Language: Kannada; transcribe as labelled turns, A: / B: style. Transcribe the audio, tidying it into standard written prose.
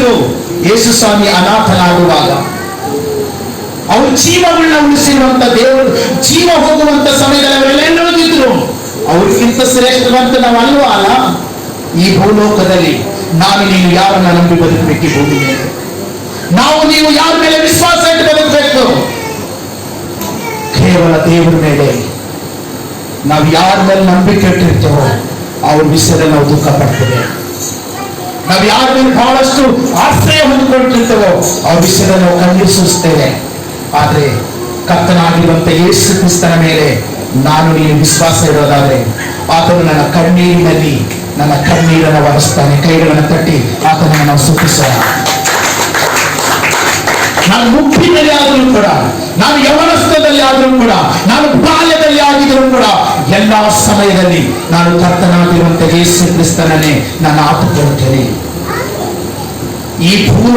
A: ಬಿದ್ದು ಯೇಸು ಸ್ವಾಮಿ ಅನಾಥನಾಗುವಾಗ ಅವರು ಜೀವಗಳನ್ನ ಉಳಿಸಿರುವಂತ ದೇವರು, ಜೀವ ಹೋಗುವಂತ ಸಮಯದಲ್ಲಿ ಅವರೆಲ್ಲರೂ ಅವ್ರಿಗಿಂತ ಶ್ರೇಷ್ಠವಂತ ನಾವು ಅಲ್ವಾ ಅಲ್ಲ? ಈ ಭೂಲೋಕದಲ್ಲಿ ನಾನು ನೀನು ಯಾರನ್ನ ನಂಬಿ ಬದುಕಬೇಕು? ಈ ಭೂಮಿ ಮೇಲೆ ನಾವು ನೀವು ಯಾರ ಮೇಲೆ ವಿಶ್ವಾಸ ಇಟ್ಟು ಬದುಕಬೇಕು? ಕೇವಲ ದೇವರ ಮೇಲೆ. ನಾವು ಯಾರ ಮೇಲೆ ನಂಬಿಕೆ ಇಟ್ಟಿರ್ತೇವೋ ಅವ್ರ ವಿಷಯದಲ್ಲಿ ನಾವು ದುಃಖ ಪಡ್ತೇವೆ. ನಾವು ಯಾರ ಮೇಲೆ ಬಹಳಷ್ಟು ಆಶ್ರಯ ಹೊಂದಿಕೊಂಡಿರ್ತೇವೋ ಅವ್ರ ವಿಷಯದಲ್ಲಿ ನಾವು ಕಣ್ಣೀರು ಸುರಿಸ್ತೇವೆ. ಆದ್ರೆ ಕರ್ತನಾಗಿರುವಂತ ಯೇಸು ಕ್ರಿಸ್ತನ ಮೇಲೆ ನಾನು ನೀನು ವಿಶ್ವಾಸ ಇರೋದಾದ್ರೆ ಆತನು ನನ್ನ ಕಣ್ಣೀರಿನಲ್ಲಿ ನನ್ನ ಕಣ್ಣೀರನ್ನು ಒರೆಸ್ತಾನೆ. ಕೈಗಳನ್ನು ತಟ್ಟಿ ಆತನನ್ನು ನಾವು ಸ್ತುತಿಸೋಣ. ನಾನು ಮುಪ್ಪಿನಲ್ಲಿ ಆದರೂ ಕೂಡ, ನಾನು ಯೌವನಸ್ಥದಲ್ಲಿ ಆದರೂ ಕೂಡ, ನಾನು ಬಾಲ್ಯದಲ್ಲಿ ಆಗಿದ್ರೂ ಕೂಡ, ಎಲ್ಲಾ ಸಮಯದಲ್ಲಿ ನಾನು ಕರ್ತನಾಗಿರುವಂತ ಯೇಸು ಕ್ರಿಸ್ತನನ್ನೇ ನಾನು ಆತುಕೊಳ್ಳುತ್ತೇನೆ. ಈ